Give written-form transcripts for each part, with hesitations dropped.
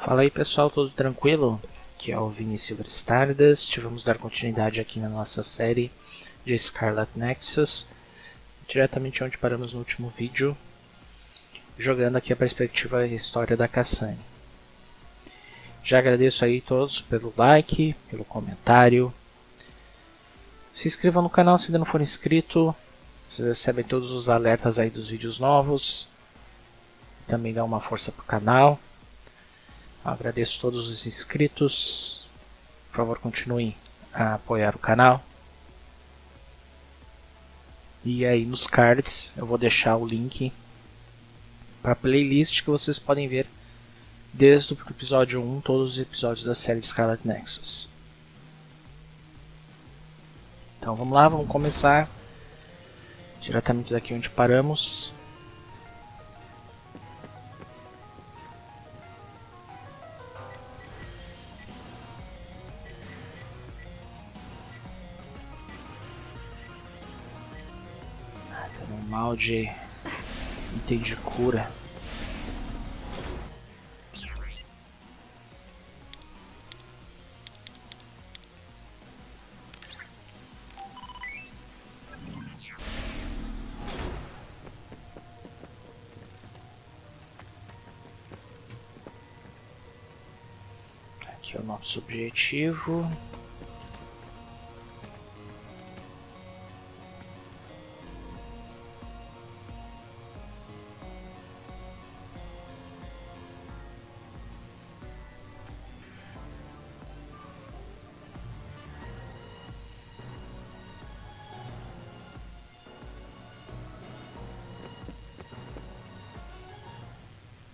Fala aí pessoal, tudo tranquilo? Aqui é o Vinícius Stardust. Vamos dar continuidade aqui na nossa série de Scarlet Nexus, diretamente onde paramos no último vídeo, jogando aqui a perspectiva e a história da Cassane. Já agradeço aí todos pelo like, pelo comentário. Se inscrevam no canal se ainda não for inscrito, vocês recebem todos os alertas aí dos vídeos novos. Também dá uma força pro canal. Agradeço a todos os inscritos. Por favor, continuem a apoiar o canal. E aí nos cards eu vou deixar o link para a playlist que vocês podem ver desde o episódio 1, todos os episódios da série Scarlet Nexus. Então vamos lá, vamos começar diretamente daqui onde paramos. Mal de item de cura. Aqui é o nosso objetivo.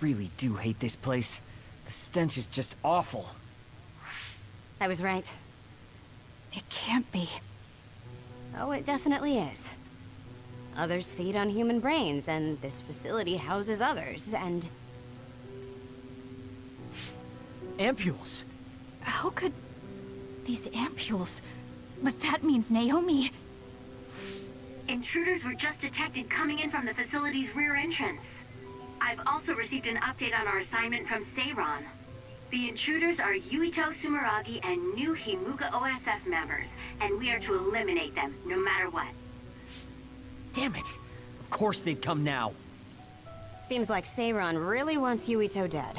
Really do hate this place. The stench is just awful. I was right. It can't be. Oh, it definitely is. Others feed on human brains, and this facility houses others, and... Ampules! How could... these ampules... But that means Naomi... Intruders were just detected coming in from the facility's rear entrance. I've also received an update on our assignment from Seiron. The intruders are Yuito Sumeragi and new Himuga OSF members, and we are to eliminate them, no matter what. Damn it! Of course they'd come now. Seems like Seiron really wants Yuito dead.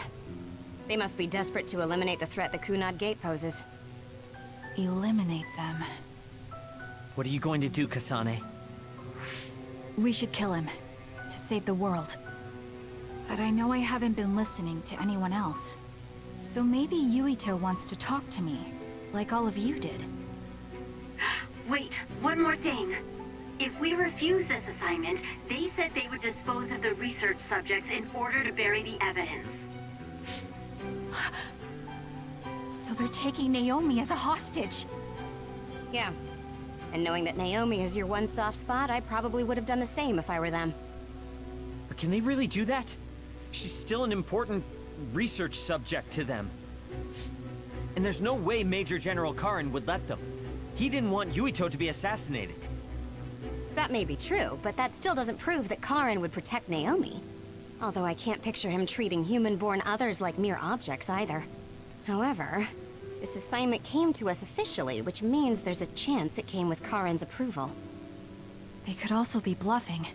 They must be desperate to eliminate the threat the Kunad Gate poses. Eliminate them. What are you going to do, Kasane? We should kill him. To save the world. But I know I haven't been listening to anyone else. So maybe Yuito wants to talk to me, like all of you did. Wait, one more thing. If we refuse this assignment, they said they would dispose of the research subjects in order to bury the evidence. So they're taking Naomi as a hostage. Yeah. And knowing that Naomi is your one soft spot, I probably would have done the same if I were them. But can they really do that? She's still an important research subject to them. And there's no way Major General Karin would let them. He didn't want Yuito to be assassinated. That may be true, but that still doesn't prove that Karin would protect Naomi. Although I can't picture him treating human-born others like mere objects either. However, this assignment came to us officially, which means there's a chance it came with Karin's approval. They could also be bluffing.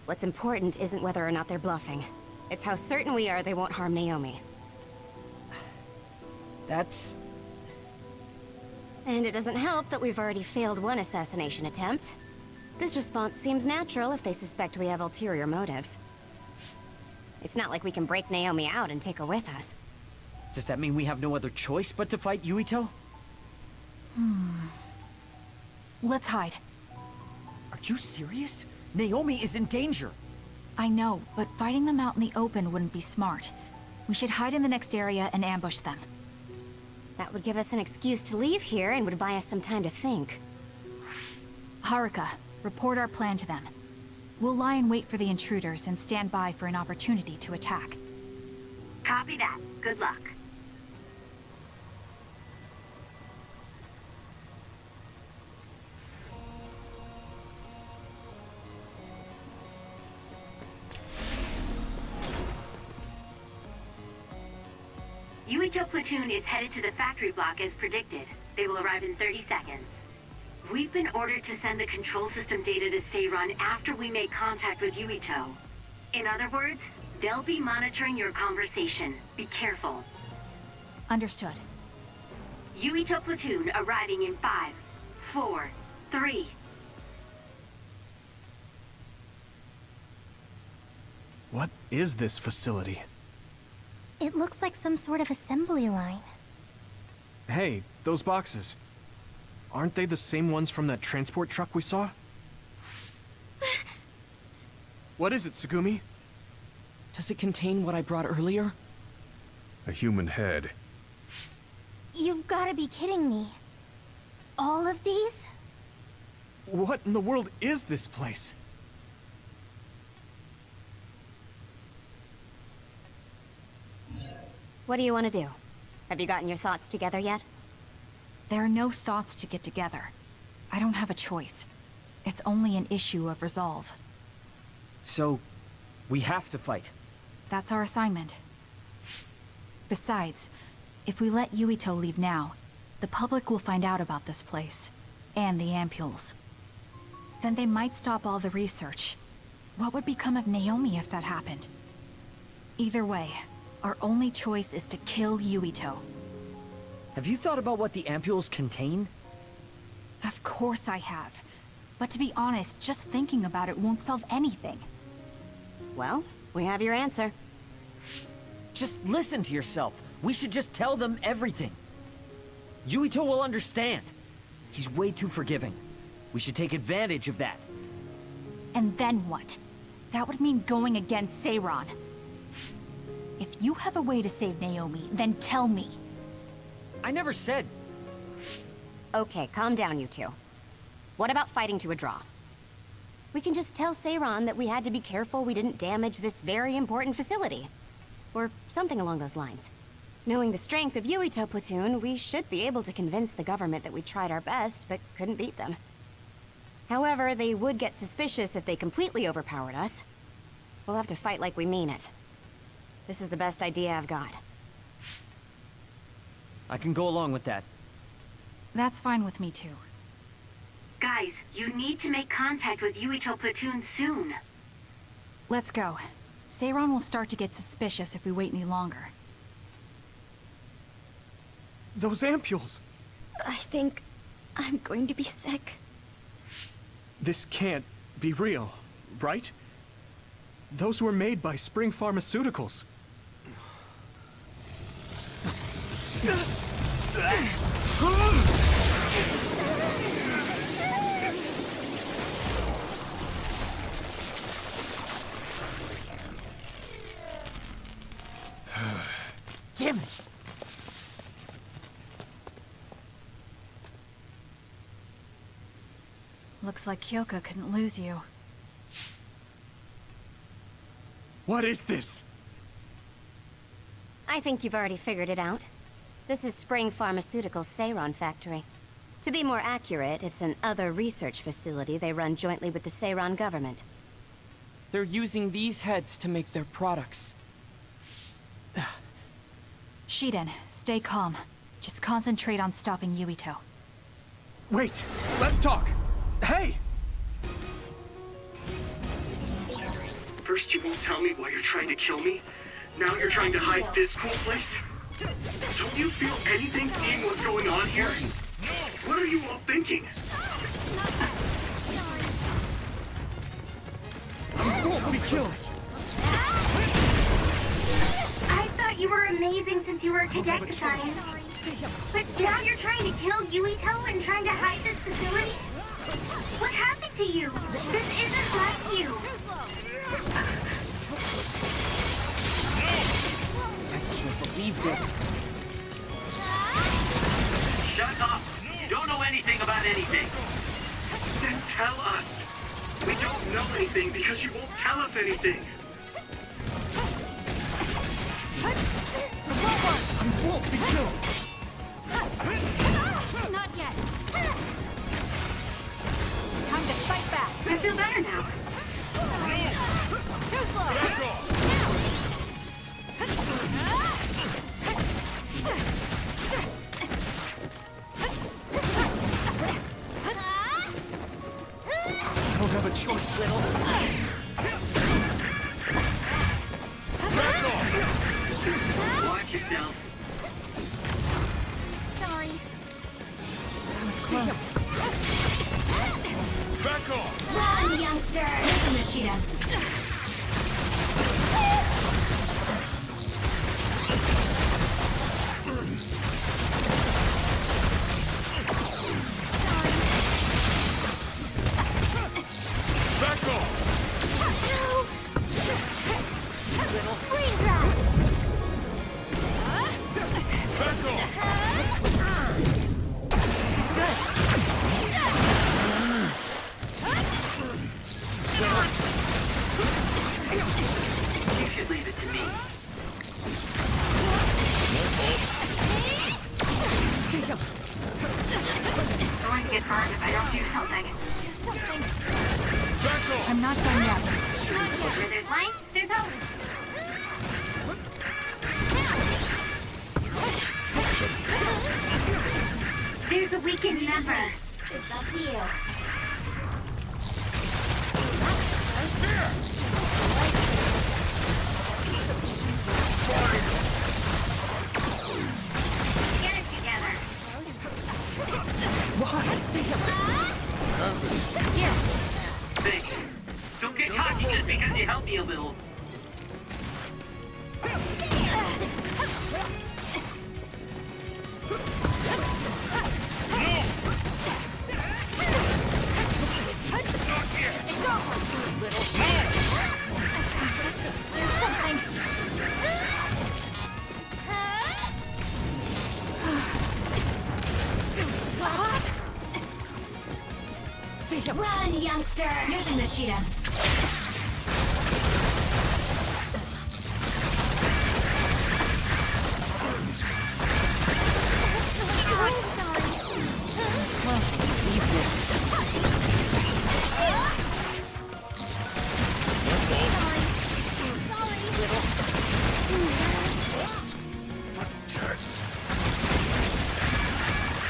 What's important isn't whether or not they're bluffing. It's how certain we are they won't harm Naomi. That's... And it doesn't help that we've already failed one assassination attempt. This response seems natural if they suspect we have ulterior motives. It's not like we can break Naomi out and take her with us. Does that mean we have no other choice but to fight Yuito? Let's hide. Are you serious? Naomi is in danger. I know, but fighting them out in the open wouldn't be smart. We should hide in the next area and ambush them. That would give us an excuse to leave here and would buy us some time to think. Haruka, report our plan to them. We'll lie in wait for the intruders and stand by for an opportunity to attack. Copy that. Good luck. Yuito platoon is headed to the factory block as predicted. They will arrive in 30 seconds. We've been ordered to send the control system data to Seiron after we make contact with Yuito. In other words, they'll be monitoring your conversation. Be careful. Understood. Yuito platoon arriving in 5, 4, 3. What is this facility? It looks like some sort of assembly line. Hey, those boxes. Aren't they the same ones from that transport truck we saw? What is it, Tsugumi? Does it contain what I brought earlier? A human head. You've gotta be kidding me. All of these? What in the world is this place? What do you want to do? Have you gotten your thoughts together yet? There are no thoughts to get together. I don't have a choice. It's only an issue of resolve. So, we have to fight. That's our assignment. Besides, if we let Yuito leave now, the public will find out about this place. And the ampules. Then they might stop all the research. What would become of Naomi if that happened? Either way, our only choice is to kill Yuito. Have you thought about what the ampules contain? Of course I have. But to be honest, just thinking about it won't solve anything. Well, we have your answer. Just listen to yourself. We should just tell them everything. Yuito will understand. He's way too forgiving. We should take advantage of that. And then what? That would mean going against Seiron. If you have a way to save Naomi, then tell me. I never said... Okay, calm down, you two. What about fighting to a draw? We can just tell Seiron that we had to be careful we didn't damage this very important facility. Or something along those lines. Knowing the strength of Yuito platoon, we should be able to convince the government that we tried our best, but couldn't beat them. However, they would get suspicious if they completely overpowered us. We'll have to fight like we mean it. This is the best idea I've got. I can go along with that. That's fine with me too. Guys, you need to make contact with Yuito platoon soon. Let's go. Seiron will start to get suspicious if we wait any longer. Those ampules! I think I'm going to be sick. This can't be real, right? Those were made by Spring Pharmaceuticals. Damn it! Looks like Kyoka couldn't lose you. What is this? I think you've already figured it out. This is Spring Pharmaceuticals' Seiron factory. To be more accurate, it's an other research facility they run jointly with the Seiron government. They're using these heads to make their products. Shiden, stay calm. Just concentrate on stopping Yuito. Wait, let's talk! Hey! First you won't tell me why you're trying to kill me. Now you're trying to hide this cool place? Don't you feel anything seeing what's going on here? What are you all thinking? You won't be killed! I thought you were amazing since you were a cadet assigned. But now you're trying to kill Yuito and trying to hide this facility? What happened to you? This isn't like you. I can't believe this. Shut up! You don't know anything about anything! Then tell us! We don't know anything because you won't tell us anything! You won't be killed! Not yet! Time to fight back! I feel better now. Too slow! close. Back off! Run, youngster! Listen, Nishida. Back off! Raindrop! Back off! This is good. You should leave it to me. I'm going to get burned if I don't do something. Do something! Back off! I'm not done yet. Where there's light, there's hope. There's a weekend member. It's up to you. Get it together. Thanks. Don't get cocky just because you helped me a little. Do something! What? Run, youngster! Using the Sheeta. Close. Leave this.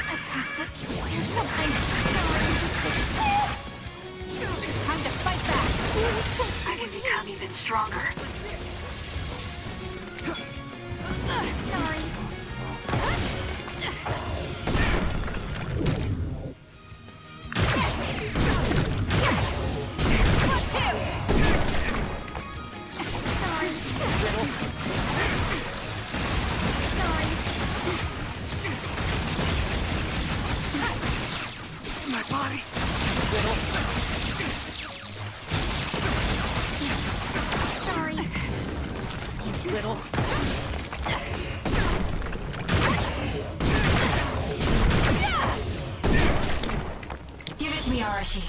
I have to do something! Time to fight back. I can become even stronger. Sorry. My body! Sorry. Little. Give it to me, Arashi.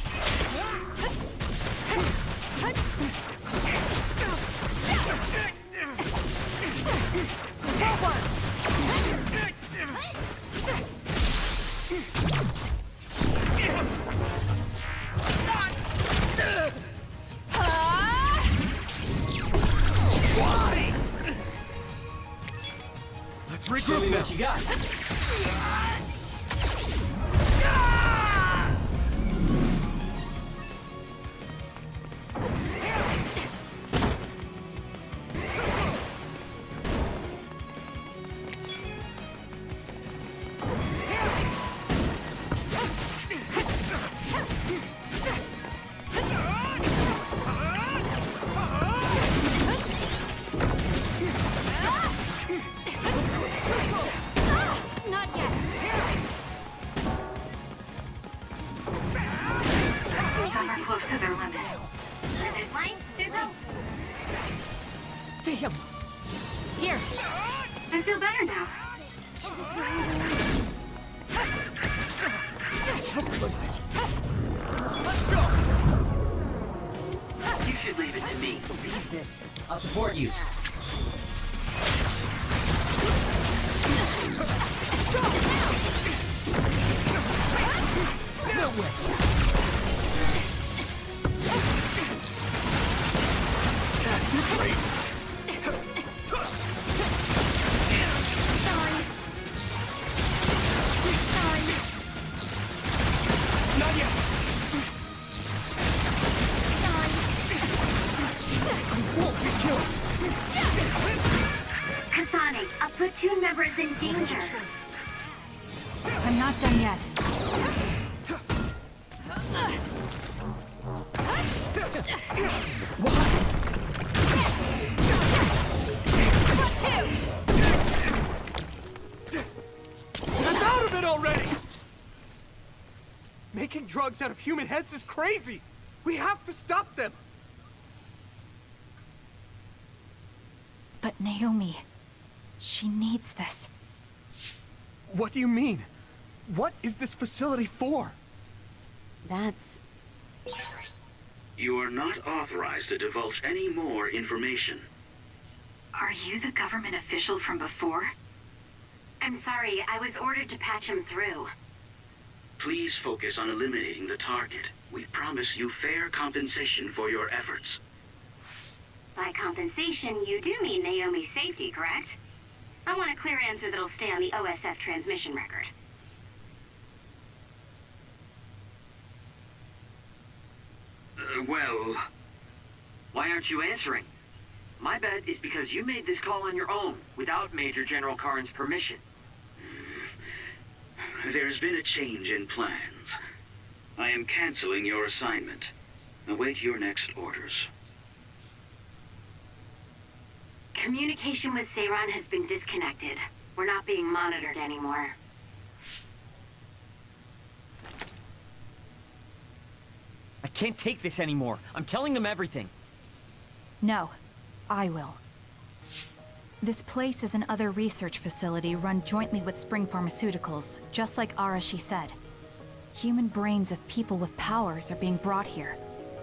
Let's Show me regroup now! what you got. Not yet. Some are close to their limit. Where there's light, there's hope. Damn. Here. I feel better now. You should leave it to me. Leave this. I'll support you. No way. At this rate, not yet! I won't be killed! Kasane, a platoon member is in danger. I'm not done yet. it already! Making drugs out of human heads is crazy! We have to stop them! But Naomi, she needs this. What do you mean? What is this facility for? That's... You are not authorized to divulge any more information. Are you the government official from before? I'm sorry, I was ordered to patch him through. Please focus on eliminating the target. We promise you fair compensation for your efforts. By compensation, you do mean Naomi's safety, correct? I want a clear answer that'll stay on the OSF transmission record. Well... Why aren't you answering? My bet is because you made this call on your own, without Major General Karin's permission. There's been a change in plans. I am canceling your assignment. Await your next orders. Communication with Seiran has been disconnected. We're not being monitored anymore. I can't take this anymore. I'm telling them everything. No, I will. This place is another research facility run jointly with Spring Pharmaceuticals, just like Arashi said. Human brains of people with powers are being brought here.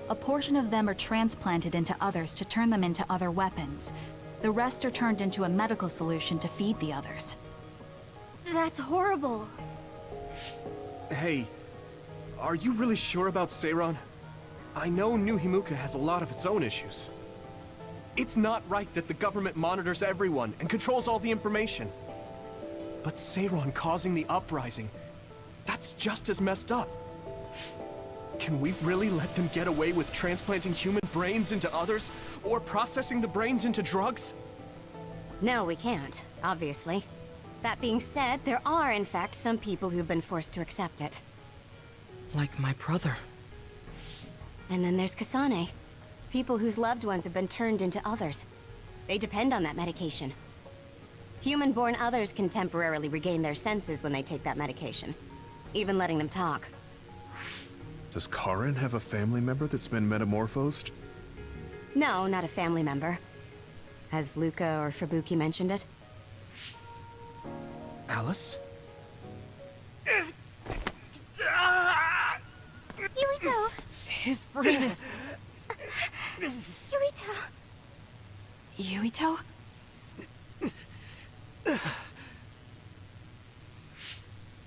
A portion of them are transplanted into others to turn them into other weapons. The rest are turned into a medical solution to feed the others. That's horrible. Hey, are you really sure about Seiran? I know New Himuka has a lot of its own issues. It's not right that the government monitors everyone and controls all the information. But Seiran causing the uprising, that's just as messed up. Can we really let them get away with transplanting human brains into others? Or processing the brains into drugs? No, we can't, obviously. That being said, there are, in fact, some people who've been forced to accept it. Like my brother. And then there's Kasane. People whose loved ones have been turned into others. They depend on that medication. Human-born others can temporarily regain their senses when they take that medication. Even letting them talk. Does Karin have a family member that's been metamorphosed? No, not a family member. Has Luca or Fubuki mentioned it? Alice? Yuito! His brain is... Yuito? Yuito?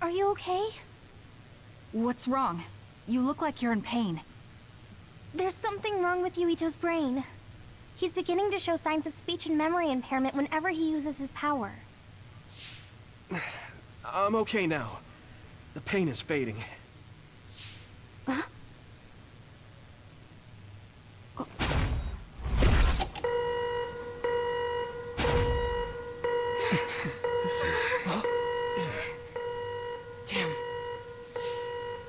Are you okay? What's wrong? You look like you're in pain. There's something wrong with Yuito's brain. He's beginning to show signs of speech and memory impairment whenever he uses his power. I'm okay now. The pain is fading. Damn.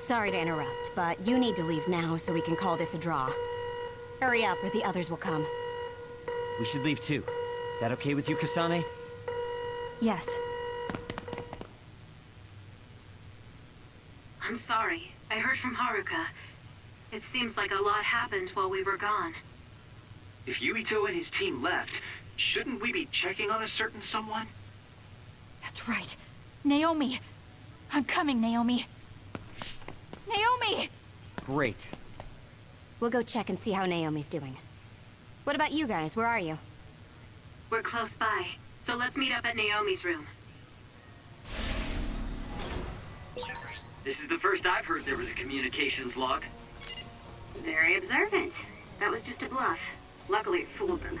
Sorry to interrupt, but you need to leave now so we can call this a draw. Hurry up or the others will come. We should leave too. That okay with you, Kasane? Yes. I'm sorry. I heard from Haruka. It seems like a lot happened while we were gone. If Yuito and his team left, shouldn't we be checking on a certain someone? That's right. Naomi! I'm coming, Naomi! Naomi! Great. We'll go check and see how Naomi's doing. What about you guys? Where are you? We're close by, so let's meet up at Naomi's room. This is the first I've heard there was a communications log. Very observant. That was just a bluff. Luckily it fooled them.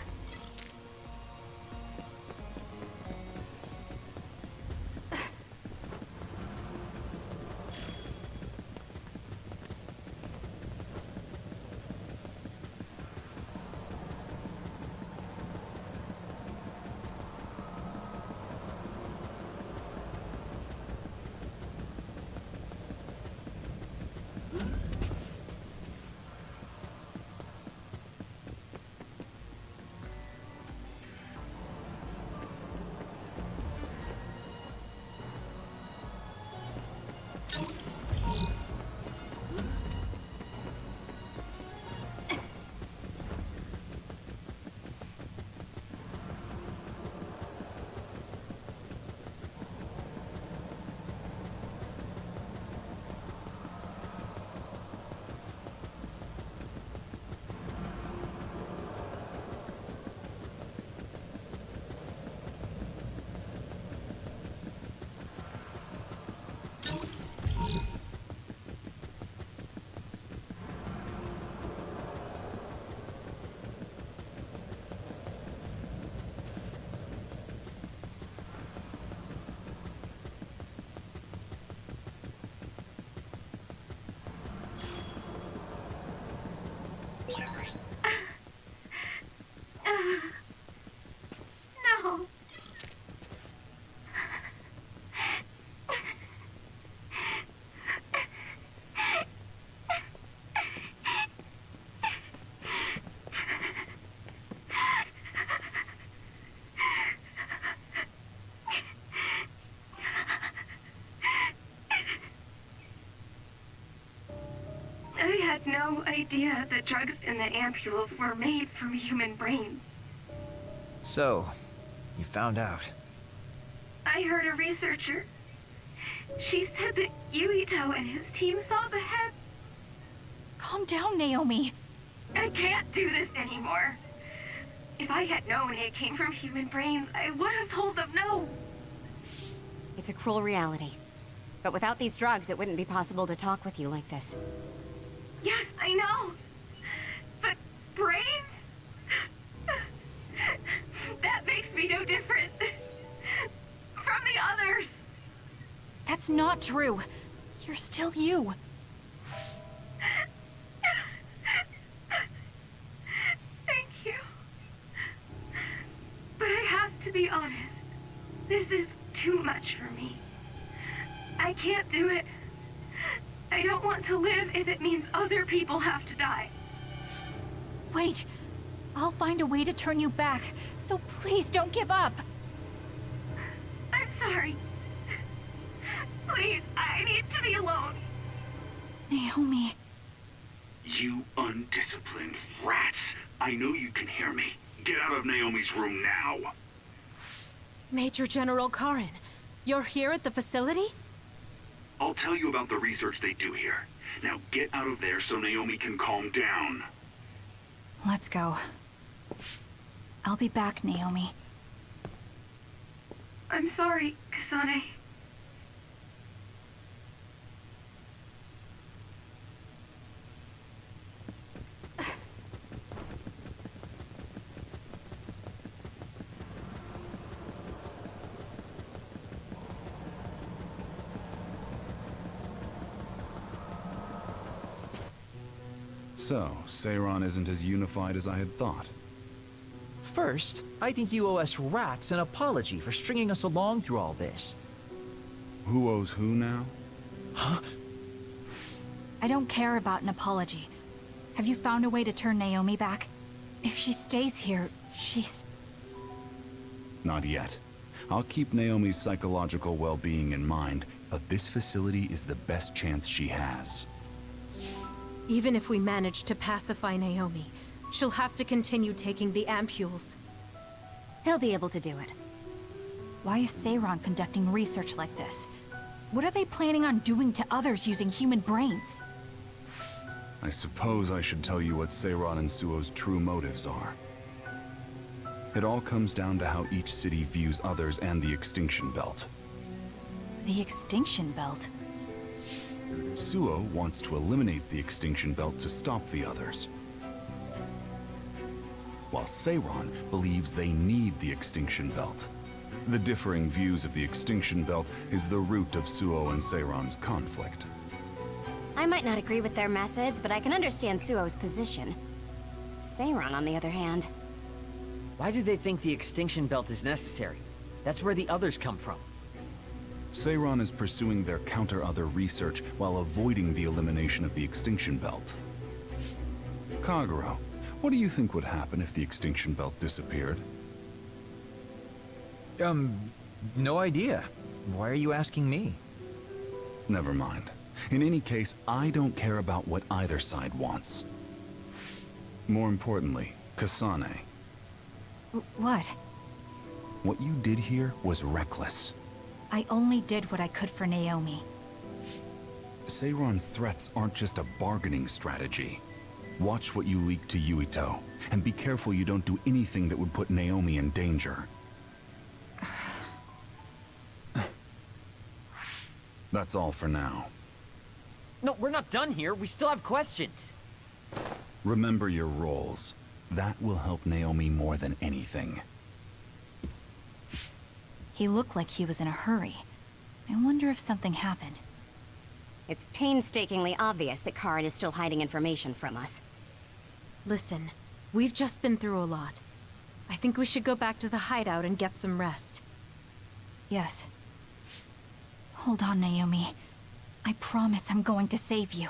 no idea the drugs in the ampules were made from human brains. So, you found out. I heard a researcher. She said that Yuito and his team saw the heads. Calm down, Naomi. I can't do this anymore. If I had known it came from human brains, I would have told them no. It's a cruel reality. But without these drugs, it wouldn't be possible to talk with you like this. Yes, I know. But brains? That makes me no different from the others. That's not true. You're still you. Thank you. But I have to be honest. This is too much for me. I can't do it. I don't want to live if it means other people have to die. Wait. I'll find a way to turn you back, so please don't give up. I'm sorry. Please, I need to be alone. Naomi. You undisciplined rats. I know you can hear me. Get out of Naomi's room now. Major General Karin, you're here at the facility? I'll tell you about the research they do here. Now get out of there so Naomi can calm down. Let's go. I'll be back, Naomi. I'm sorry, Kasane. So, Seiron isn't as unified as I had thought. First, I think you owe us rats an apology for stringing us along through all this. Who owes who now? Huh? I don't care about an apology. Have you found a way to turn Naomi back? If she stays here, she's... Not yet. I'll keep Naomi's psychological well-being in mind, but this facility is the best chance she has. Even if we manage to pacify Naomi, she'll have to continue taking the ampules. He'll be able to do it. Why is Seiron conducting research like this? What are they planning on doing to others using human brains? I suppose I should tell you what Seiron and Suo's true motives are. It all comes down to how each city views others and the Extinction Belt. The Extinction Belt? Suo wants to eliminate the Extinction Belt to stop the others, while Seiron believes they need the Extinction Belt. The differing views of the Extinction Belt is the root of Suo and Seiron's conflict. I might not agree with their methods, but I can understand Suo's position. Seiron, on the other hand... Why do they think the Extinction Belt is necessary? That's where the others come from. Seiron is pursuing their counter-other research while avoiding the elimination of the Extinction Belt. Kagero, what do you think would happen if the Extinction Belt disappeared? No idea. Why are you asking me? Never mind. In any case, I don't care about what either side wants. More importantly, Kasane. What? What you did here was reckless. I only did what I could for Naomi. Seiron's threats aren't just a bargaining strategy. Watch what you leak to Yuito, and be careful you don't do anything that would put Naomi in danger. That's all for now. No, we're not done here. We still have questions. Remember your roles. That will help Naomi more than anything. He looked like he was in a hurry. I wonder if something happened. It's painstakingly obvious that Karin is still hiding information from us. Listen, we've just been through a lot. I think we should go back to the hideout and get some rest. Yes. Hold on, Naomi. I promise I'm going to save you.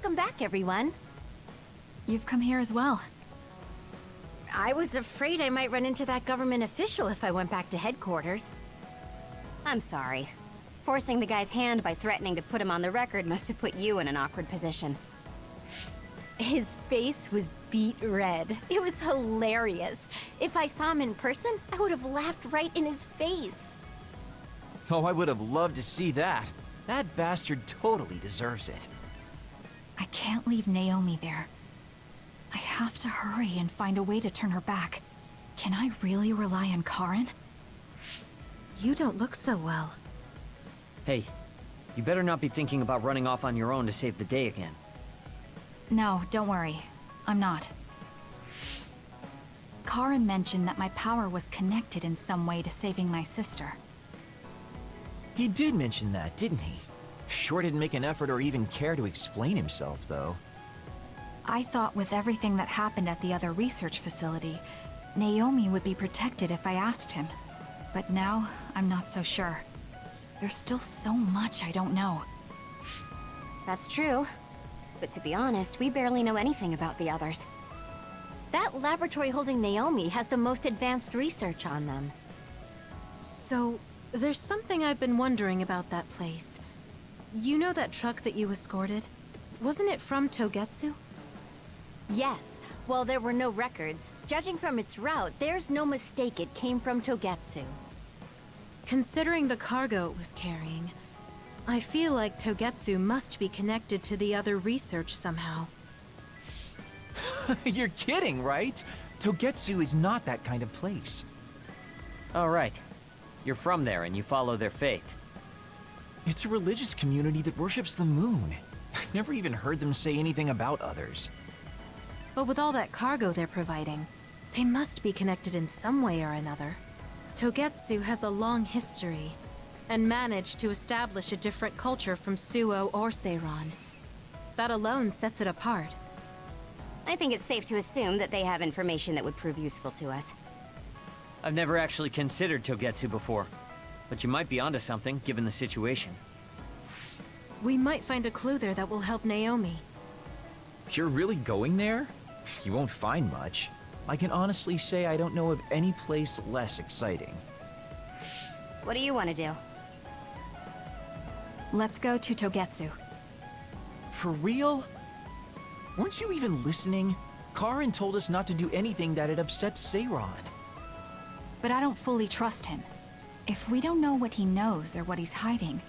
Welcome back, everyone. You've come here as well. I was afraid I might run into that government official if I went back to headquarters. I'm sorry. Forcing the guy's hand by threatening to put him on the record must have put you in an awkward position. His face was beet red. It was hilarious. If I saw him in person, I would have laughed right in his face. Oh, I would have loved to see that. That bastard totally deserves it. I can't leave Naomi there. I have to hurry and find a way to turn her back. Can I really rely on Karen? You don't look so well. Hey, you better not be thinking about running off on your own to save the day again. No, don't worry. I'm not. Karen mentioned that my power was connected in some way to saving my sister. He did mention that, didn't he? Sure didn't make an effort or even care to explain himself, though. I thought with everything that happened at the other research facility, Naomi would be protected if I asked him. But now, I'm not so sure. There's still so much I don't know. That's true. But to be honest, we barely know anything about the others. That laboratory holding Naomi has the most advanced research on them. So, there's something I've been wondering about that place. You know that truck that you escorted? Wasn't it from Togetsu? Yes. While there were no records, judging from its route, there's no mistake it came from Togetsu. Considering the cargo it was carrying, I feel like Togetsu must be connected to the other research somehow. You're kidding, right? Togetsu is not that kind of place. All right. You're from there and you follow their faith. It's a religious community that worships the moon. I've never even heard them say anything about others. But with all that cargo they're providing, they must be connected in some way or another. Togetsu has a long history, and managed to establish a different culture from Suo or Seiran. That alone sets it apart. I think it's safe to assume that they have information that would prove useful to us. I've never actually considered Togetsu before, but you might be onto something given the situation. We might find a clue there that will help Naomi. You're really going there? You won't find much. I can honestly say I don't know of any place less exciting. What do you want to do? Let's go to Togetsu. For real? Weren't you even listening? Karen told us not to do anything that'd upset Seiran. But I don't fully trust him. If we don't know what he knows or what he's hiding,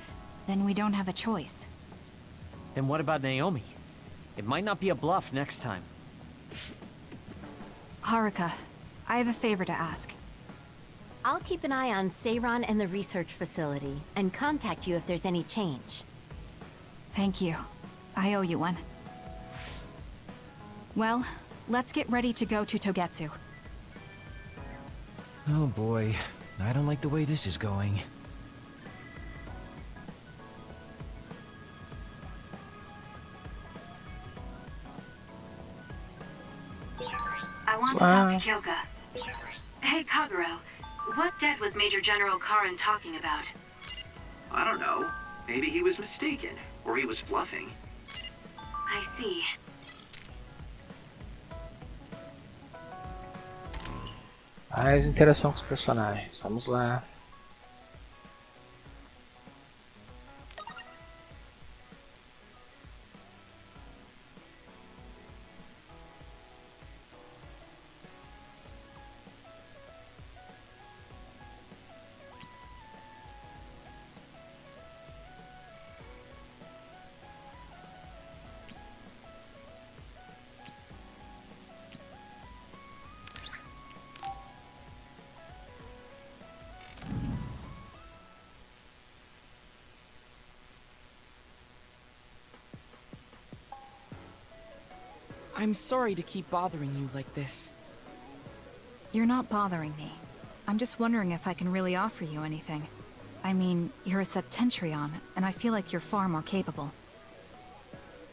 then we don't have a choice. Then what about Naomi? It might not be a bluff next time. Haruka, I have a favor to ask. I'll keep an eye on Seiran and the research facility, and contact you if there's any change. Thank you. I owe you one. Well, let's get ready to go to Togetsu. Oh boy, I don't like the way this is going. I want to talk to Kyoka. Hey, Kagero. What debt was Major General Karen talking about? I don't know. Maybe he was mistaken, or he was bluffing. I see. Mais interação com os personagens. Vamos lá. I'm sorry to keep bothering you like this. You're not bothering me. I'm just wondering if I can really offer you anything. I mean, you're a Septentrion, and I feel like you're far more capable.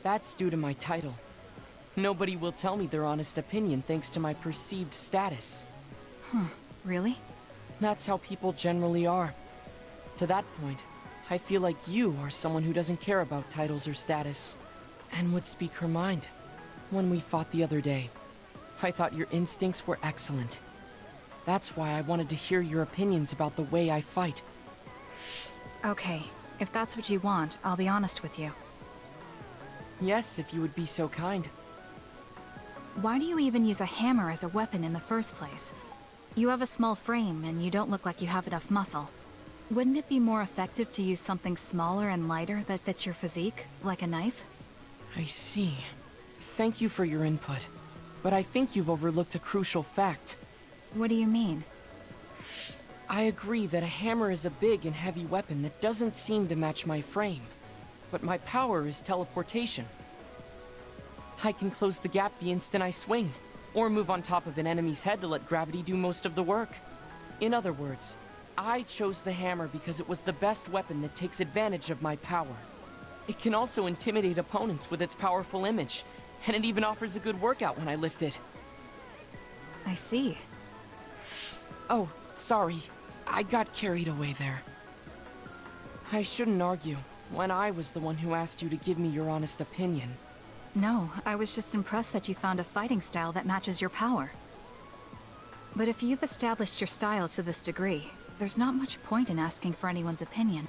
That's due to my title. Nobody will tell me their honest opinion thanks to my perceived status. Huh, really? That's how people generally are. To that point, I feel like you are someone who doesn't care about titles or status. and would speak her mind. When we fought the other day, I thought your instincts were excellent. That's why I wanted to hear your opinions about the way I fight. Okay, if that's what you want, I'll be honest with you. Yes, if you would be so kind. Why do you even use a hammer as a weapon in the first place? You have a small frame, and you don't look like you have enough muscle. Wouldn't it be more effective to use something smaller and lighter that fits your physique, like a knife? I see. Thank you for your input. But I think you've overlooked a crucial fact. What do you mean? I agree that a hammer is a big and heavy weapon that doesn't seem to match my frame. But my power is teleportation. I can close the gap the instant I swing, or move on top of an enemy's head to let gravity do most of the work. In other words, I chose the hammer because it was the best weapon that takes advantage of my power. It can also intimidate opponents with its powerful image, and it even offers a good workout when I lift it. I see. Oh, sorry. I got carried away there. I shouldn't argue, when I was the one who asked you to give me your honest opinion. No, I was just impressed that you found a fighting style that matches your power. But if you've established your style to this degree, there's not much point in asking for anyone's opinion.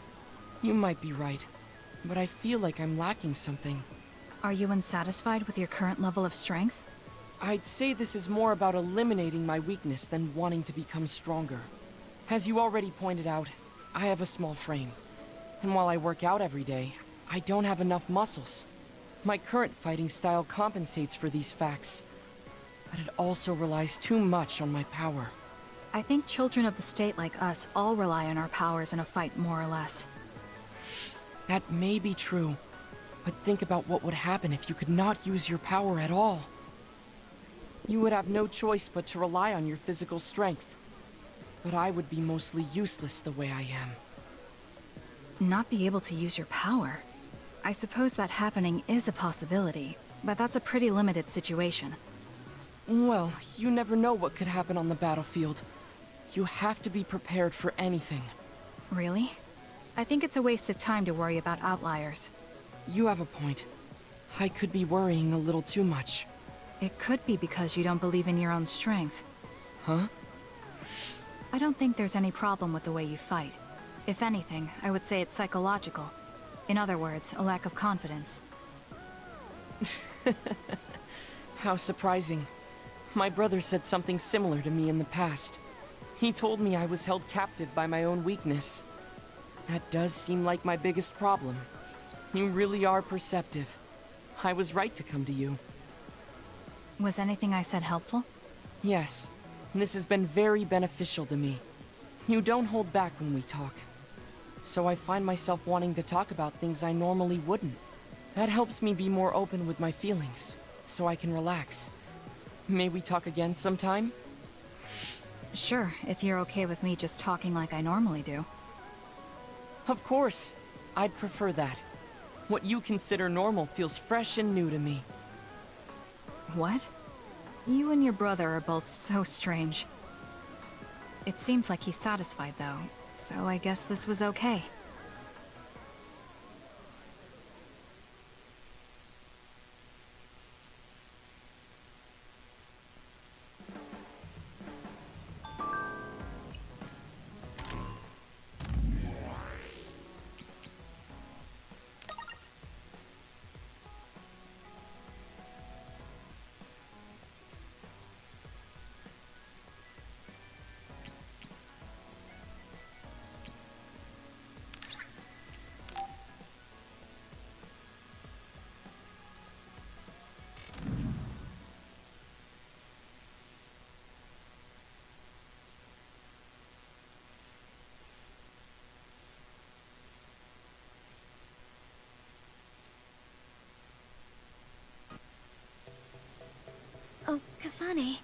You might be right, but I feel like I'm lacking something. Are you unsatisfied with your current level of strength? I'd say this is more about eliminating my weakness than wanting to become stronger. As you already pointed out, I have a small frame. And while I work out every day, I don't have enough muscles. My current fighting style compensates for these facts, but it also relies too much on my power. I think children of the state like us all rely on our powers in a fight, more or less. That may be true, but think about what would happen if you could not use your power at all. You would have no choice but to rely on your physical strength. But I would be mostly useless the way I am. Not be able to use your power? I suppose that happening is a possibility, but that's a pretty limited situation. Well, you never know what could happen on the battlefield. You have to be prepared for anything. Really? I think it's a waste of time to worry about outliers. You have a point. I could be worrying a little too much. It could be because you don't believe in your own strength. Huh? I don't think there's any problem with the way you fight. If anything, I would say it's psychological. In other words, a lack of confidence. How surprising. My brother said something similar to me in the past. He told me I was held captive by my own weakness. That does seem like my biggest problem. You really are perceptive. I was right to come to you. Was anything I said helpful? Yes. This has been very beneficial to me. You don't hold back when we talk. So I find myself wanting to talk about things I normally wouldn't. That helps me be more open with my feelings, so I can relax. May we talk again sometime? Sure, if you're okay with me just talking like I normally do. Of course. I'd prefer that. What you consider normal feels fresh and new to me. What? You and your brother are both so strange. It seems like he's satisfied, though, so I guess this was okay. Oh, Kasane,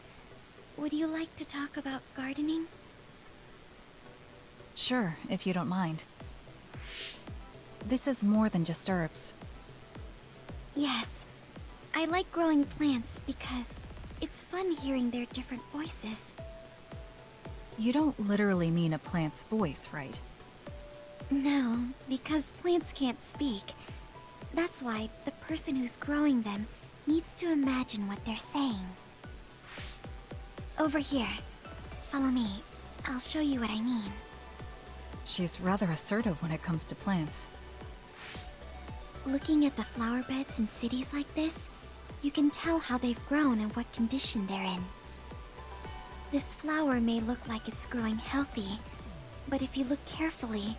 would you like to talk about gardening? Sure, if you don't mind. This is more than just herbs. Yes. I like growing plants because it's fun hearing their different voices. You don't literally mean a plant's voice, right? No, because plants can't speak. That's why the person who's growing them needs to imagine what they're saying. Over here. Follow me. I'll show you what I mean. She's rather assertive when it comes to plants. Looking at the flower beds in cities like this, you can tell how they've grown and what condition they're in. This flower may look like it's growing healthy, but if you look carefully,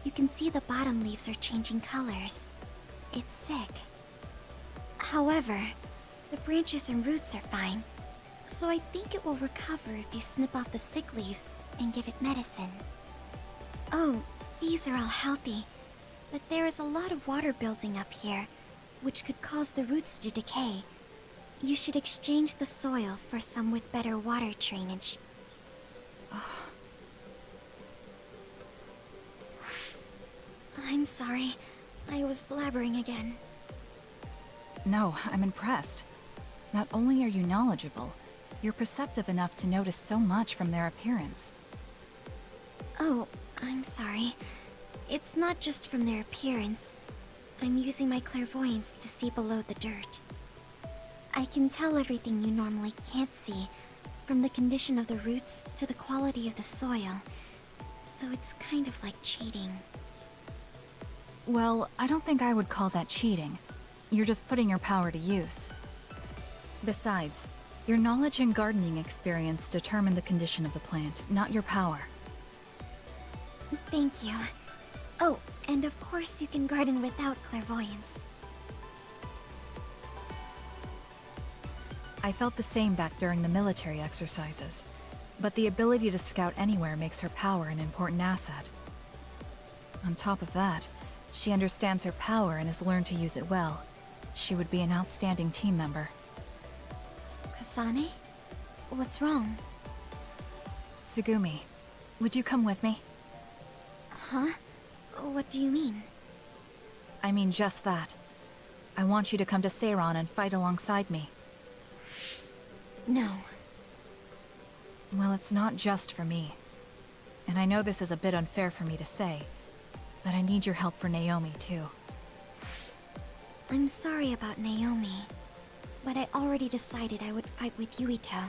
you can see the bottom leaves are changing colors. It's sick. However, the branches and roots are fine, so I think it will recover if you snip off the sick leaves and give it medicine. Oh, these are all healthy, but there is a lot of water building up here, which could cause the roots to decay. You should exchange the soil for some with better water drainage. I'm sorry. I was blabbering again. No, I'm impressed. Not only are you knowledgeable, you're perceptive enough to notice so much from their appearance. Oh, I'm sorry. It's not just from their appearance. I'm using my clairvoyance to see below the dirt. I can tell everything you normally can't see, from the condition of the roots to the quality of the soil. So it's kind of like cheating. Well, I don't think I would call that cheating. You're just putting your power to use. Besides, your knowledge and gardening experience determine the condition of the plant, not your power. Thank you. Oh, and of course you can garden without clairvoyance. I felt the same back during the military exercises, but the ability to scout anywhere makes her power an important asset. On top of that, she understands her power and has learned to use it well. She would be an outstanding team member. Kasane? What's wrong? Tsugumi, would you come with me? Huh? What do you mean? I mean just that. I want you to come to Seiron and fight alongside me. No. Well, it's not just for me. And I know this is a bit unfair for me to say, but I need your help for Naomi, too. I'm sorry about Naomi, but I already decided I would fight with Yuito.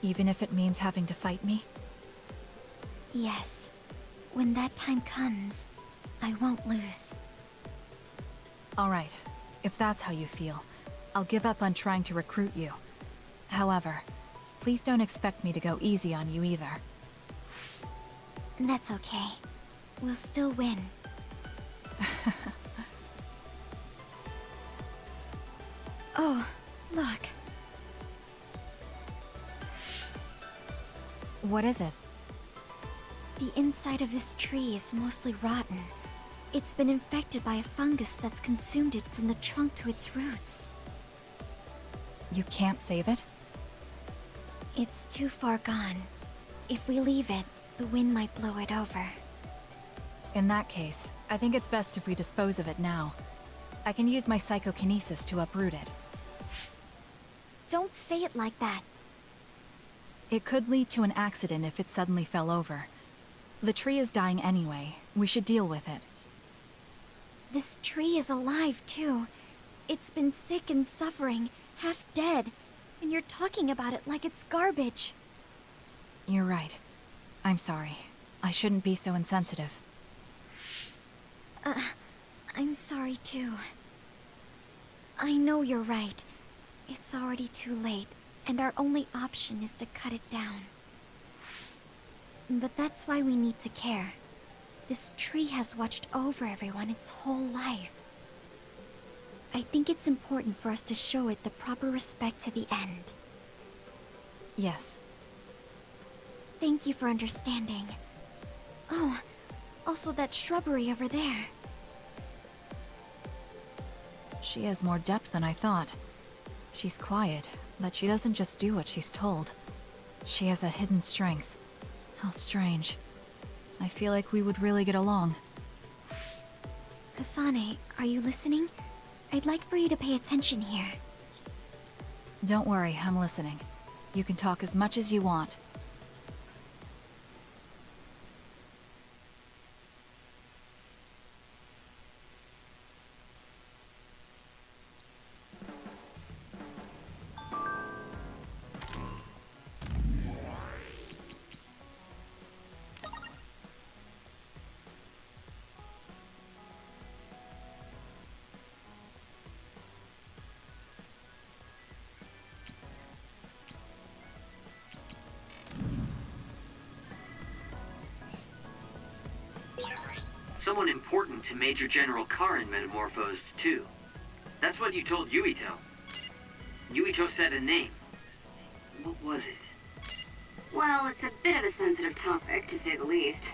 Even if it means having to fight me? Yes. When that time comes, I won't lose. Alright, if that's how you feel, I'll give up on trying to recruit you. However, please don't expect me to go easy on you either. That's okay. We'll still win. Oh, look. What is it? The inside of this tree is mostly rotten. It's been infected by a fungus that's consumed it from the trunk to its roots. You can't save it? It's too far gone. If we leave it, the wind might blow it over. In that case, I think it's best if we dispose of it now. I can use my psychokinesis to uproot it. Don't say it like that. It could lead to an accident if it suddenly fell over. The tree is dying anyway. We should deal with it. This tree is alive, too. It's been sick and suffering, half dead. And you're talking about it like it's garbage. You're right. I'm sorry. I shouldn't be so insensitive. I'm sorry, too. I know you're right. It's already too late, and our only option is to cut it down. But that's why we need to care. This tree has watched over everyone its whole life. I think it's important for us to show it the proper respect to the end. Yes. Thank you for understanding. Oh, also that shrubbery over there. She has more depth than I thought. She's quiet, but she doesn't just do what she's told. She has a hidden strength. How strange. I feel like we would really get along. Kasane, are you listening? I'd like for you to pay attention here. Don't worry, I'm listening. You can talk as much as you want. Someone important to Major General Karin metamorphosed, too. That's what you told Yuito. Yuito said a name. What was it? Well, it's a bit of a sensitive topic, to say the least.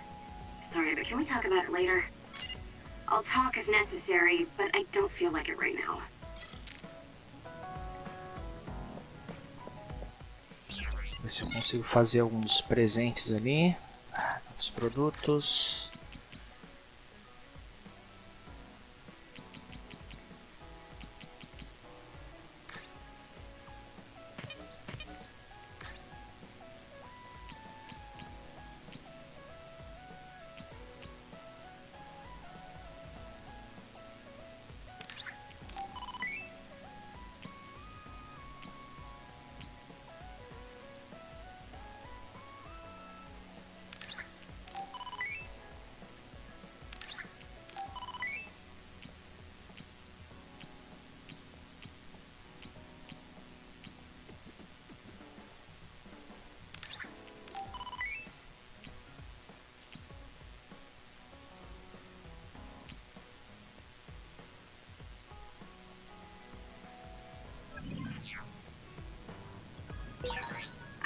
Sorry, but can we talk about it later? I'll talk if necessary, but I don't feel like it right now. Ver se eu consigo fazer alguns presentes ali. Os produtos.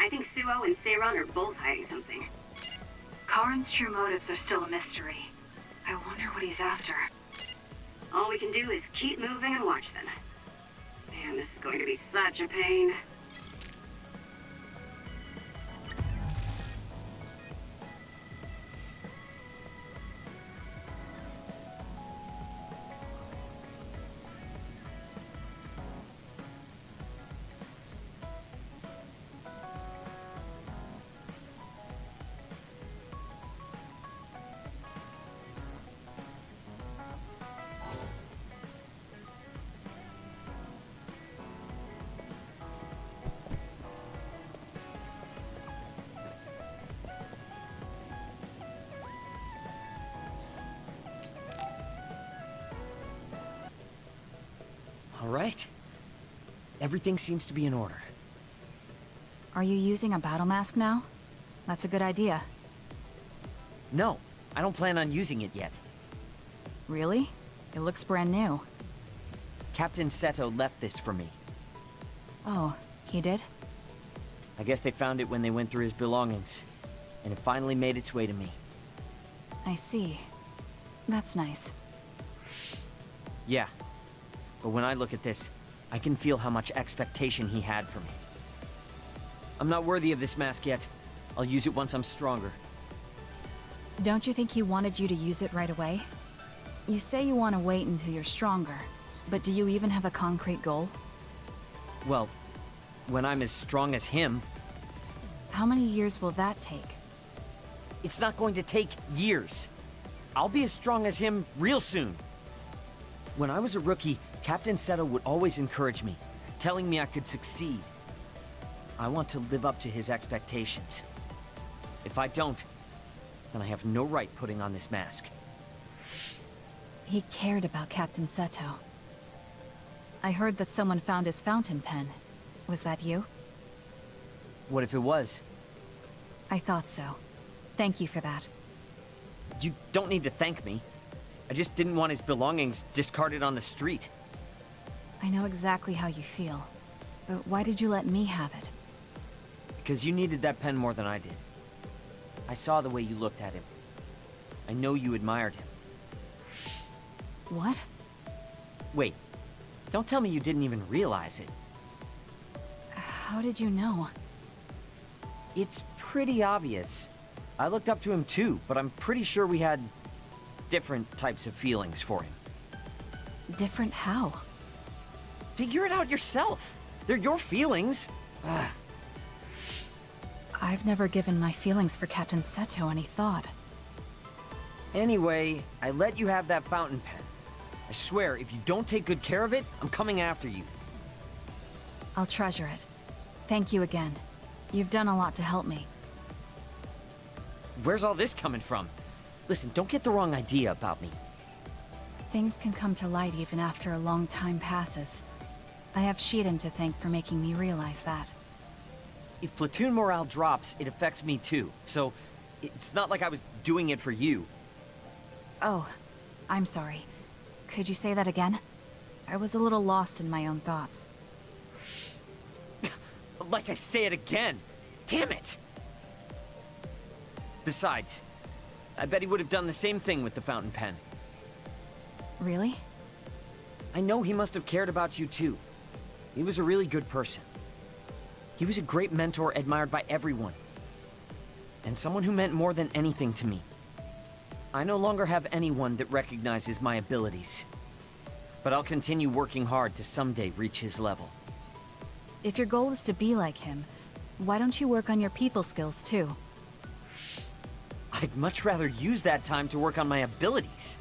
I think Suo and Seiron are both hiding something. Karin's true motives are still a mystery. I wonder what he's after. All we can do is keep moving and watch them. Man, this is going to be such a pain. All right. Everything seems to be in order. Are you using a battle mask now? That's a good idea. No, I don't plan on using it yet. Really? It looks brand new. Captain Seto left this for me. Oh, he did? I guess they found it when they went through his belongings, and it finally made its way to me. I see. That's nice. Yeah. But when I look at this, I can feel how much expectation he had for me. I'm not worthy of this mask yet. I'll use it once I'm stronger. Don't you think he wanted you to use it right away? You say you want to wait until you're stronger, but do you even have a concrete goal? Well, when I'm as strong as him... How many years will that take? It's not going to take years. I'll be as strong as him real soon. When I was a rookie, Captain Seto would always encourage me, telling me I could succeed. I want to live up to his expectations. If I don't, then I have no right putting on this mask. He cared about Captain Seto. I heard that someone found his fountain pen. Was that you? What if it was? I thought so. Thank you for that. You don't need to thank me. I just didn't want his belongings discarded on the street. I know exactly how you feel. But why did you let me have it? Because you needed that pen more than I did. I saw the way you looked at him. I know you admired him. What? Wait. Don't tell me you didn't even realize it. How did you know? It's pretty obvious. I looked up to him too, but I'm pretty sure we had different types of feelings for him. Different how? Figure it out yourself. They're your feelings. I've never given my feelings for Captain Seto any thought. Anyway, I let you have that fountain pen. I swear, if you don't take good care of it, I'm coming after you. I'll treasure it. Thank you again. You've done a lot to help me. Where's all this coming from? Listen, don't get the wrong idea about me. Things can come to light even after a long time passes. I have Shiden to thank for making me realize that. If platoon morale drops, it affects me too. So, it's not like I was doing it for you. Oh, I'm sorry. Could you say that again? I was a little lost in my own thoughts. Like I'd say it again! Damn it! Besides, I bet he would have done the same thing with the fountain pen. Really? I know he must have cared about you too. He was a really good person. He was a great mentor admired by everyone. And someone who meant more than anything to me. I no longer have anyone that recognizes my abilities. But I'll continue working hard to someday reach his level. If your goal is to be like him, why don't you work on your people skills too? I'd much rather use that time to work on my abilities.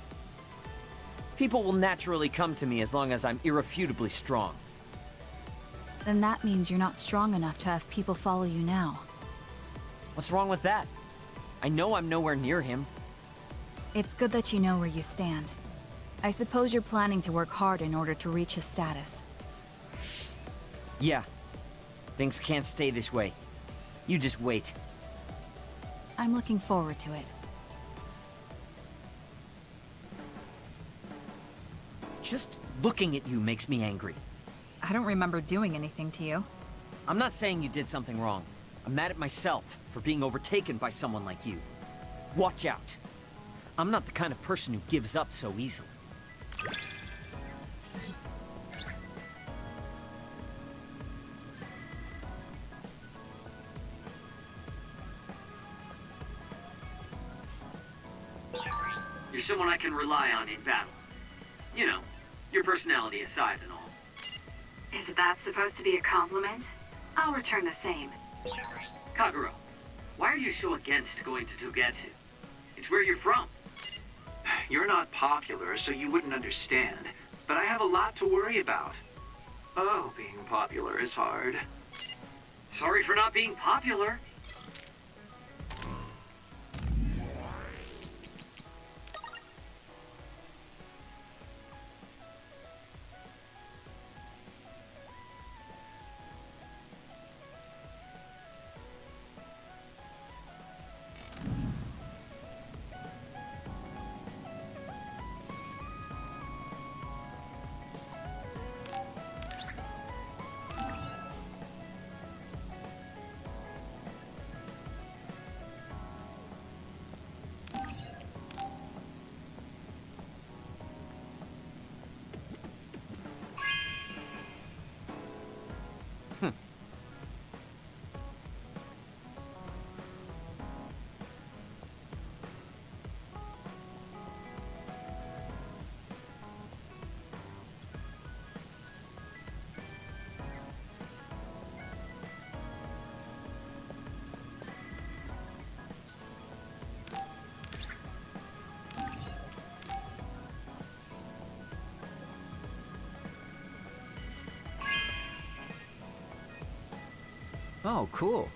People will naturally come to me as long as I'm irrefutably strong. Then that means you're not strong enough to have people follow you now. What's wrong with that? I know I'm nowhere near him. It's good that you know where you stand. I suppose you're planning to work hard in order to reach his status. Yeah. Things can't stay this way. You just wait. I'm looking forward to it. Just looking at you makes me angry. I don't remember doing anything to you. I'm not saying you did something wrong. I'm mad at myself for being overtaken by someone like you. Watch out. I'm not the kind of person who gives up so easily. You're someone I can rely on in battle. You know, your personality aside and all. Is that supposed to be a compliment? I'll return the same. Kaguro, why are you so against going to Togetsu? It's where you're from. You're not popular, so you wouldn't understand. But I have a lot to worry about. Oh, being popular is hard. Sorry for not being popular. Oh, cool.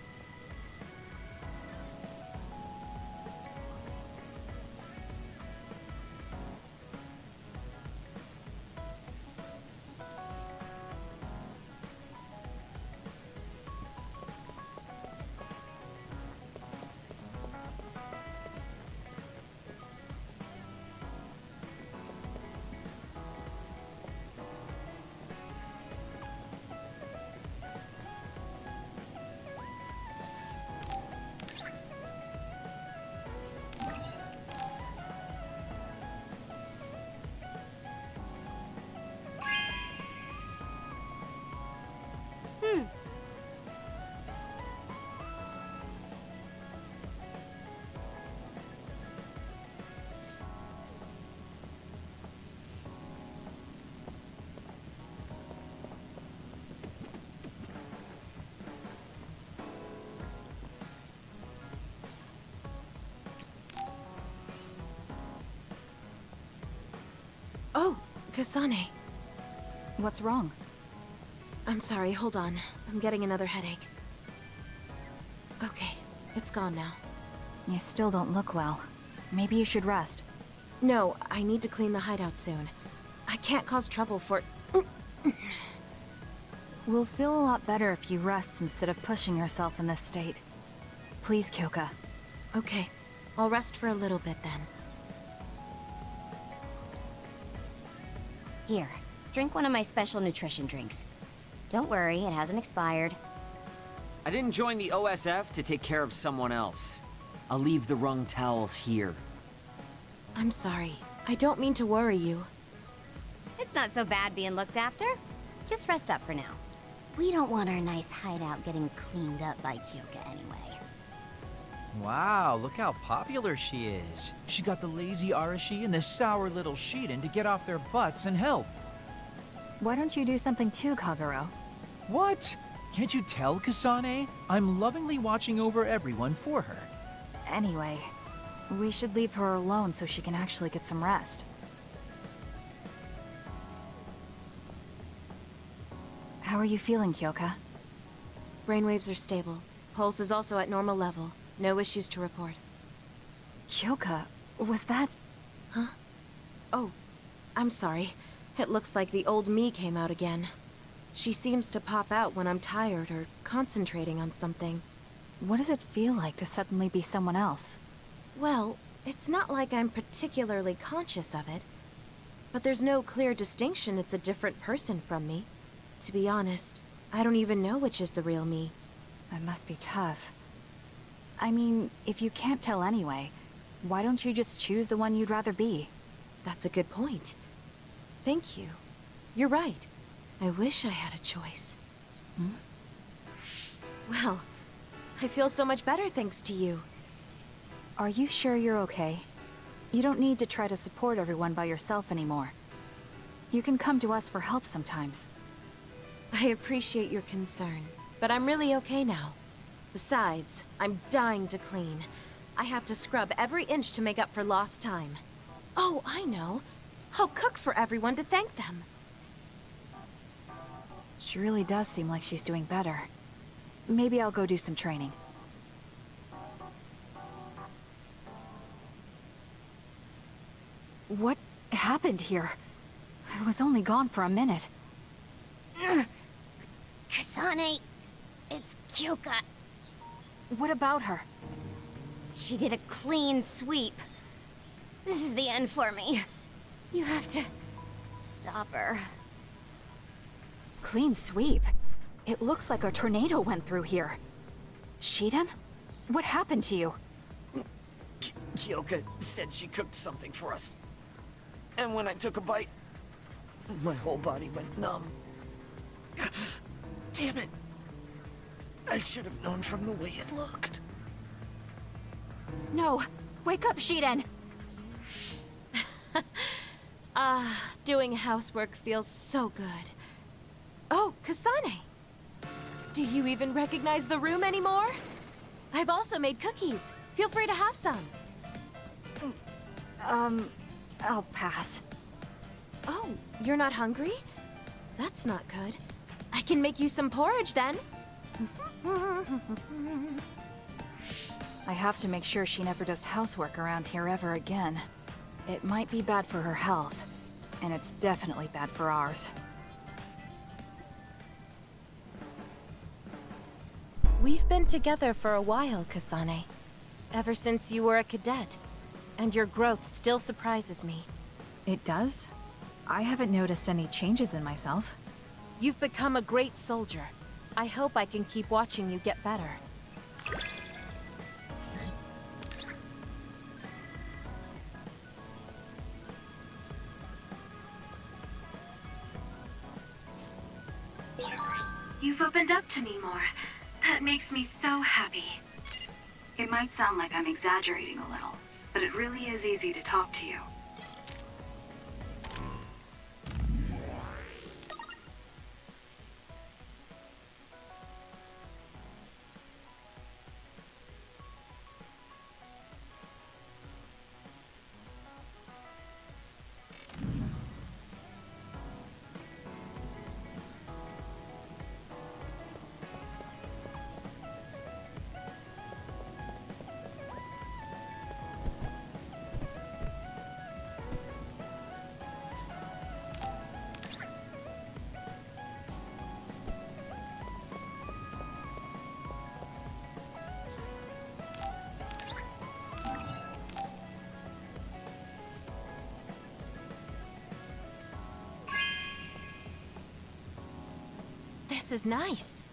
Oh, Kasane. What's wrong? I'm sorry, hold on. I'm getting another headache. Okay, it's gone now. You still don't look well. Maybe you should rest. No, I need to clean the hideout soon. I can't cause trouble for... We'll feel a lot better if you rest instead of pushing yourself in this state. Please, Kyoka. Okay, I'll rest for a little bit then. Here, drink one of my special nutrition drinks. Don't worry, it hasn't expired. I didn't join the OSF to take care of someone else. I'll leave the wrung towels here. I'm sorry. I don't mean to worry you. It's not so bad being looked after. Just rest up for now. We don't want our nice hideout getting cleaned up by Kyoka anyway. Wow, look how popular she is. She got the lazy Arashi and the sour little Shiden to get off their butts and help. Why don't you do something too, Kagero? What? Can't you tell, Kasane? I'm lovingly watching over everyone for her. Anyway, we should leave her alone so she can actually get some rest. How are you feeling, Kyoka? Brainwaves are stable. Pulse is also at normal level. No issues to report. Kyoka, was that... Huh? Oh, I'm sorry. It looks like the old me came out again. She seems to pop out when I'm tired or concentrating on something. What does it feel like to suddenly be someone else? Well, it's not like I'm particularly conscious of it. But there's no clear distinction it's a different person from me. To be honest, I don't even know which is the real me. That must be tough. I mean, if you can't tell anyway, why don't you just choose the one you'd rather be? That's a good point. Thank you. You're right. I wish I had a choice. Well, I feel so much better thanks to you. Are you sure you're okay? You don't need to try to support everyone by yourself anymore. You can come to us for help sometimes. I appreciate your concern, but I'm really okay now. Besides, I'm dying to clean. I have to scrub every inch to make up for lost time. Oh, I know. I'll cook for everyone to thank them. She really does seem like she's doing better. Maybe I'll go do some training. What happened here? I was only gone for a minute. Kasane, it's Kyoka. What about her? She did a clean sweep. This is the end for me. You have to stop her. Clean sweep? It looks like a tornado went through here. Shiden? What happened to you? Kyoka said she cooked something for us. And when I took a bite, my whole body went numb. Damn it. I should have known from the way it looked. No! Wake up, Shiden! Doing housework feels so good. Oh, Kasane! Do you even recognize the room anymore? I've also made cookies. Feel free to have some. I'll pass. Oh, you're not hungry? That's not good. I can make you some porridge then. I have to make sure she never does housework around here ever again. It might be bad for her health, and it's definitely bad for ours. We've been together for a while, Kasane. Ever since you were a cadet. And your growth still surprises me. It does? I haven't noticed any changes in myself. You've become a great soldier. I hope I can keep watching you get better. You've opened up to me more. That makes me so happy. It might sound like I'm exaggerating a little, but it really is easy to talk to you. This is nice.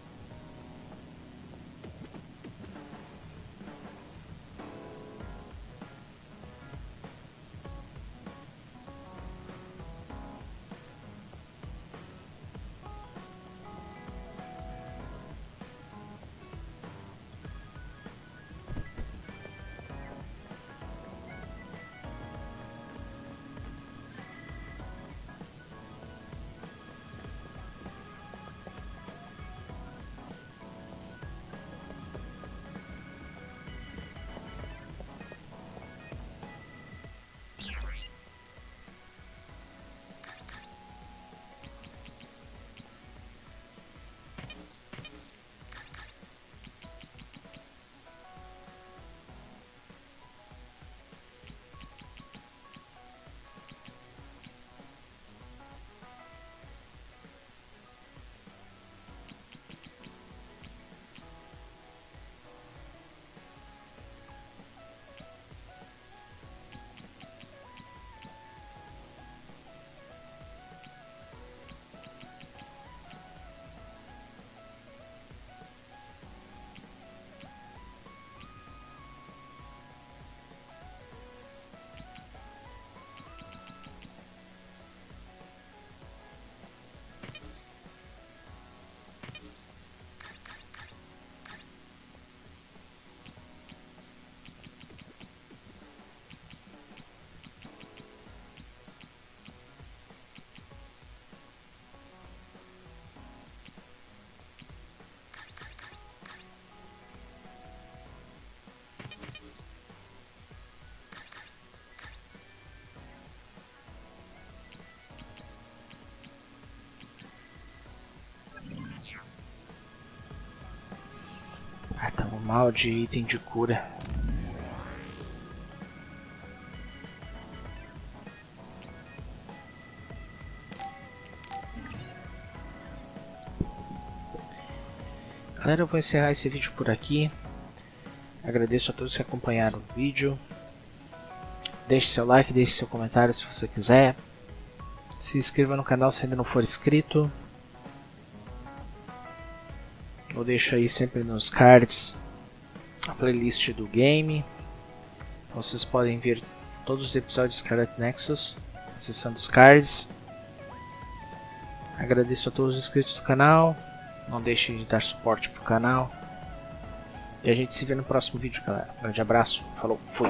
Ah, tamo mal de item de cura. Galera, eu vou encerrar esse vídeo por aqui. Agradeço a todos que acompanharam o vídeo. Deixe seu like, deixe seu comentário se você quiser. Se inscreva no canal se ainda não for inscrito. Eu deixo aí sempre nos cards a playlist do game. Vocês podem ver todos os episódios de Scarlet Nexus acessando os cards. Agradeço a todos os inscritos do canal. Não deixem de dar suporte pro canal. E a gente se vê no próximo vídeo, galera. Um grande abraço. Falou, fui.